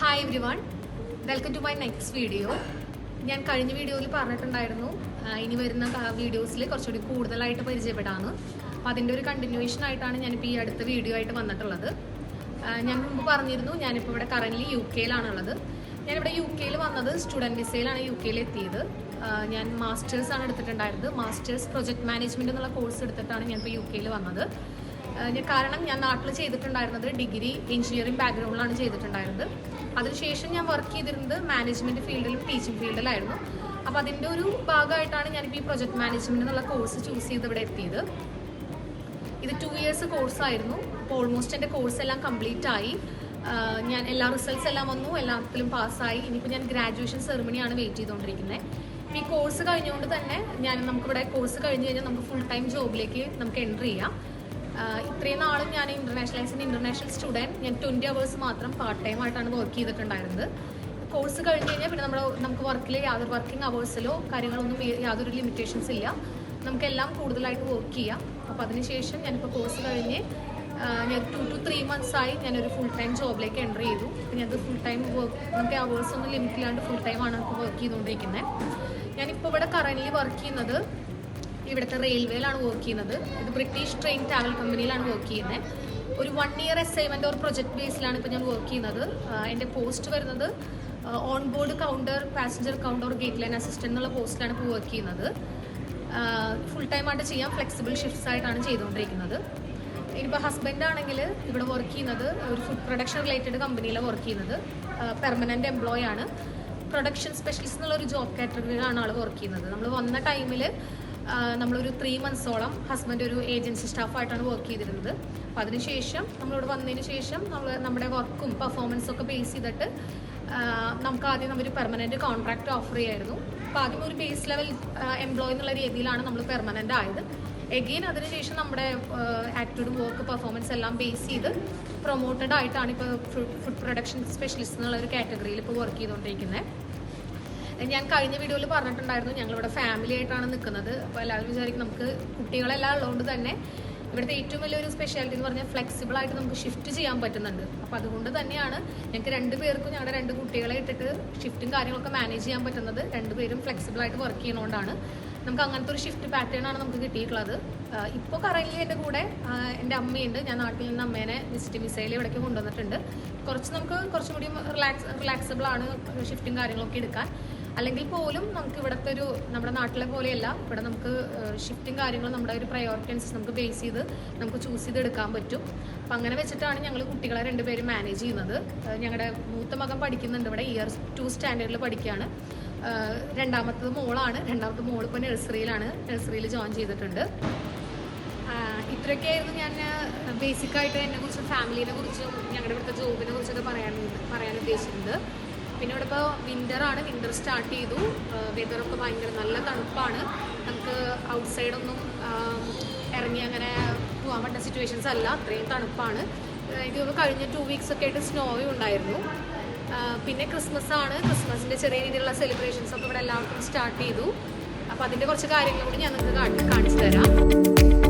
Hi everyone, welcome to my next video. ഞാൻ കഴിഞ്ഞ വീഡിയോയിൽ പറഞ്ഞിട്ടുണ്ടായിരുന്നു ഇനി വരുന്ന വീഡിയോസിൽ കുറച്ചുകൂടി കൂടുതലായിട്ട് പരിചയപ്പെടാമെന്ന്. അപ്പോൾ അതിൻ്റെ ഒരു കണ്ടിന്യൂവേഷൻ ആയിട്ടാണ് ഞാനിപ്പോൾ ഈ അടുത്ത വീഡിയോ ആയിട്ട് വന്നിട്ടുള്ളത്. ഞാൻ മുമ്പ് പറഞ്ഞിരുന്നു ഞാനിപ്പോൾ ഇവിടെ കറൻ്റ്ലി യു കെയിലാണുള്ളത്. ഞാനിവിടെ യു കെയിൽ വന്നത് സ്റ്റുഡൻറ്റ് വിസയിലാണ് യു കെയിൽ എത്തിയത്. ഞാൻ മാസ്റ്റേഴ്സാണ് എടുത്തിട്ടുണ്ടായിരുന്നത്. മാസ്റ്റേഴ്സ് പ്രൊജക്ട് മാനേജ്മെൻറ്റ് എന്നുള്ള കോഴ്സ് എടുത്തിട്ടാണ് ഞാനിപ്പോൾ യു കെയിൽ വന്നത്. കാരണം ഞാൻ നാട്ടിൽ ചെയ്തിട്ടുണ്ടായിരുന്നത് ഡിഗ്രി എഞ്ചിനീയറിംഗ് ബാക്ക്ഗ്രൗണ്ടിലാണ് ചെയ്തിട്ടുണ്ടായിരുന്നത്. അതിനുശേഷം ഞാൻ വർക്ക് ചെയ്തിരുന്നത് മാനേജ്മെൻറ്റ് ഫീൽഡിലും ടീച്ചിങ് ഫീൽഡിലായിരുന്നു. അപ്പോൾ അതിൻ്റെ ഒരു ഭാഗമായിട്ടാണ് ഞാനിപ്പോൾ ഈ പ്രൊജക്ട് മാനേജ്മെൻറ്റ് എന്നുള്ള കോഴ്സ് ചൂസ് ചെയ്ത് ഇവിടെ എത്തിയത്. ഇത് 2 years കോഴ്സായിരുന്നു. അപ്പോൾ ഓൾമോസ്റ്റ് എൻ്റെ കോഴ്സ് എല്ലാം കംപ്ലീറ്റ് ആയി. ഞാൻ എല്ലാ റിസൾട്ട്സ് എല്ലാം വന്നു, എല്ലാത്തിലും പാസ്സായി. ഇനിയിപ്പോൾ ഞാൻ ഗ്രാജുവേഷൻ സെറിമണിയാണ് വെയിറ്റ് ചെയ്തുകൊണ്ടിരിക്കുന്നത്. ഈ കോഴ്സ് കഴിഞ്ഞുകൊണ്ട് തന്നെ നമുക്കിവിടെ കോഴ്സ് കഴിഞ്ഞ് കഴിഞ്ഞാൽ നമുക്ക് ഫുൾ ടൈം ജോബിലേക്ക് നമുക്ക് എൻ്റർ ചെയ്യാം. ഇത്രയും നാളും ഞാൻ ഇന്റർനാഷണൽ സ്റ്റുഡൻറ്റ്. ഞാൻ 20 hours മാത്രം പാർട്ട് ടൈം ആയിട്ടാണ് വർക്ക് ചെയ്തിട്ടുണ്ടായിരുന്നത്. കോഴ്സ് കഴിഞ്ഞ് കഴിഞ്ഞാൽ പിന്നെ നമുക്ക് വർക്കിൽ യാതൊരു വർക്കിംഗ് അവേഴ്സിലോ കാര്യങ്ങളൊന്നും യാതൊരു ലിമിറ്റേഷൻസ് ഇല്ല. നമുക്കെല്ലാം കൂടുതലായിട്ട് വർക്ക് ചെയ്യാം. അപ്പോൾ അതിനുശേഷം ഞാനിപ്പോൾ കോഴ്സ് കഴിഞ്ഞ് ഞാൻ 2 to 3 months ആയി ഞാനൊരു ഫുൾ ടൈം ജോബിലേക്ക് എൻ്റർ ചെയ്തു. ഞാനത് ഫുൾ ടൈം വർക്ക്, നമുക്ക് അവേഴ്സ് ഒന്നും ലിമിറ്റ് ഇല്ലാണ്ട് ഫുൾ ടൈമാണ് നമുക്ക് വർക്ക് ചെയ്തുകൊണ്ടിരിക്കുന്നത്. ഞാനിപ്പോൾ ഇവിടെ കറൻ്റ്ലി വർക്ക് ചെയ്യുന്നത് ഇവിടുത്തെ റെയിൽവേയിലാണ് വർക്ക് ചെയ്യുന്നത്. ഇത് ബ്രിട്ടീഷ് ട്രെയിൻ ട്രാവൽ കമ്പനിയിലാണ് വർക്ക് ചെയ്യുന്നത്. ഒരു 1 year അസൈൻമെൻറ്റ് ഒരു പ്രൊജക്ട് ബേസിലാണ് ഇപ്പോൾ ഞാൻ വർക്ക് ചെയ്യുന്നത്. എൻ്റെ പോസ്റ്റ് വരുന്നത് on board counter, passenger counter, gate line assistant എന്നുള്ള പോസ്റ്റിലാണ് ഇപ്പോൾ വർക്ക് ചെയ്യുന്നത്. ഫുൾ ടൈം ആയിട്ട് ചെയ്യാം, ഫ്ലെക്സിബിൾ ഷിഫ്റ്റ്സ് ആയിട്ടാണ് ചെയ്തുകൊണ്ടിരിക്കുന്നത്. ഇനിയിപ്പോൾ ഹസ്ബൻഡ് ആണെങ്കിൽ ഇവിടെ വർക്ക് ചെയ്യുന്നത് ഒരു ഫുഡ് പ്രൊഡക്ഷൻ റിലേറ്റഡ് കമ്പനിയിലാണ് വർക്ക് ചെയ്യുന്നത്. പെർമനൻറ്റ് എംപ്ലോയി ആണ്. പ്രൊഡക്ഷൻ സ്പെഷ്യലിസ്റ്റ് എന്നുള്ളൊരു ജോബ് കാറ്റഗറിയിലാണ് ആൾ വർക്ക് ചെയ്യുന്നത്. നമ്മൾ വന്ന ടൈമിൽ നമ്മളൊരു 3 months ഹസ്ബൻഡ് ഒരു ഏജൻസി സ്റ്റാഫായിട്ടാണ് വർക്ക് ചെയ്തിരുന്നത്. അപ്പോൾ അതിനുശേഷം നമ്മളിവിടെ വന്നതിന് ശേഷം നമ്മുടെ വർക്കും പെർഫോമൻസൊക്കെ ബേസ് ചെയ്തിട്ട് നമുക്ക് ആദ്യം നമ്മൾ പെർമനൻറ്റ് കോൺട്രാക്റ്റ് ഓഫർ ചെയ്യായിരുന്നു. അപ്പോൾ ആദ്യം ഒരു ബേസ് ലെവൽ എംപ്ലോയി എന്നുള്ള രീതിയിലാണ് നമ്മൾ പെർമനൻ്റ് ആയത്. എഗെയിൻ അതിനുശേഷം നമ്മുടെ ആക്ടിവിറ്റി വർക്ക് പെർഫോമൻസ് എല്ലാം ബേസ് ചെയ്ത് പ്രൊമോട്ടഡ് ആയിട്ടാണ് ഇപ്പോൾ ഫുഡ് പ്രൊഡക്ഷൻ സ്പെഷ്യലിസ്റ്റ് എന്നുള്ള ഒരു കാറ്റഗറിയിൽ ഇപ്പോൾ വർക്ക് ചെയ്തുകൊണ്ടിരിക്കുന്നത്. ഞാൻ കഴിഞ്ഞ വീഡിയോയിൽ പറഞ്ഞിട്ടുണ്ടായിരുന്നു ഞങ്ങളിവിടെ ഫാമിലി ആയിട്ടാണ് നിൽക്കുന്നത്. അപ്പോൾ എല്ലാവരും വിചാരിക്കും നമുക്ക് കുട്ടികളെല്ലാം ഉള്ളതുകൊണ്ട് തന്നെ ഇവിടുത്തെ ഏറ്റവും വലിയൊരു സ്പെഷ്യാലിറ്റി എന്ന് പറഞ്ഞാൽ ഫ്ലെക്സിബിൾ ആയിട്ട് നമുക്ക് ഷിഫ്റ്റ് ചെയ്യാൻ പറ്റുന്നുണ്ട്. അപ്പോൾ അതുകൊണ്ട് തന്നെയാണ് ഞങ്ങൾക്ക് 2 പേർക്കും ഞങ്ങളുടെ 2 കുട്ടികളെ ഇട്ടിട്ട് ഷിഫ്റ്റും കാര്യങ്ങളൊക്കെ മാനേജ് ചെയ്യാൻ പറ്റുന്നത്. 2 പേരും ഫ്ലെക്സിബിൾ ആയിട്ട് വർക്ക് ചെയ്യുന്നതുകൊണ്ടാണ്. നമുക്ക് അങ്ങനത്തെ ഒരു ഷിഫ്റ്റ് പാറ്റേൺ ആണ് നമുക്ക് കിട്ടിയിട്ടുള്ളത്. ഇപ്പോൾ കറൻ്റ്ലി എൻ്റെ കൂടെ എൻ്റെ അമ്മയുണ്ട്. ഞാൻ നാട്ടിൽ നിന്ന് അമ്മേനെ വിസയിൽ ഇവിടേക്ക് കൊണ്ടുവന്നിട്ടുണ്ട്. കുറച്ചും കൂടി റിലാക്സബിൾ ആണ് ഷിഫ്റ്റും കാര്യങ്ങളൊക്കെ എടുക്കാൻ. അല്ലെങ്കിൽ പോലും നമുക്ക് ഇവിടുത്തെ നമ്മുടെ നാട്ടിലെ പോലെയല്ല. ഇവിടെ നമുക്ക് ഷിഫ്റ്റും കാര്യങ്ങളും നമ്മുടെ ഒരു പ്രയോറിറ്റി അനുസരിച്ച് നമുക്ക് ബേസ് ചെയ്ത് നമുക്ക് ചൂസ് ചെയ്ത് എടുക്കാൻ പറ്റും. അപ്പം അങ്ങനെ വെച്ചിട്ടാണ് ഞങ്ങൾ കുട്ടികളെ 2 പേരും മാനേജ് ചെയ്യുന്നത്. ഞങ്ങളുടെ മൂത്ത മകൻ പഠിക്കുന്നുണ്ട് ഇവിടെ, Year 2 standard പഠിക്കുകയാണ്. രണ്ടാമത്തത് മോളാണ്. രണ്ടാമത്തെ മോൾ ഇപ്പോൾ നഴ്സറിയിൽ ജോയിൻ ചെയ്തിട്ടുണ്ട്. ഇത്രയൊക്കെയായിരുന്നു ഞാൻ ബേസിക്കായിട്ട് എന്നെക്കുറിച്ചും ഫാമിലിനെ കുറിച്ചും ഞങ്ങളുടെ ഇവിടുത്തെ ജോബിനെ കുറിച്ചൊക്കെ പറയാൻ ഉദ്ദേശിക്കുന്നത്. പിന്നെ ഇവിടെ ഇപ്പോൾ വിൻ്ററാണ്. വിൻ്റർ സ്റ്റാർട്ട് ചെയ്തു. വെതറൊക്കെ ഭയങ്കര നല്ല തണുപ്പാണ്. നമുക്ക് ഔട്ട്സൈഡൊന്നും ഇറങ്ങി അങ്ങനെ പോകാൻ പറ്റുന്ന സിറ്റുവേഷൻസ് അല്ല, അത്രയും തണുപ്പാണ്. ഇത് കഴിഞ്ഞ 2 weeks ഒക്കെ ആയിട്ട് സ്നോയും ഉണ്ടായിരുന്നു. പിന്നെ ക്രിസ്മസിൻ്റെ ചെറിയ രീതിയിലുള്ള സെലിബ്രേഷൻസ് ഒക്കെ ഇവിടെ എല്ലാവർക്കും സ്റ്റാർട്ട് ചെയ്തു. അപ്പോൾ അതിൻ്റെ കുറച്ച് കാര്യങ്ങൾ കൂടി ഞാൻ നിങ്ങൾക്ക് കാണിച്ചു തരാം.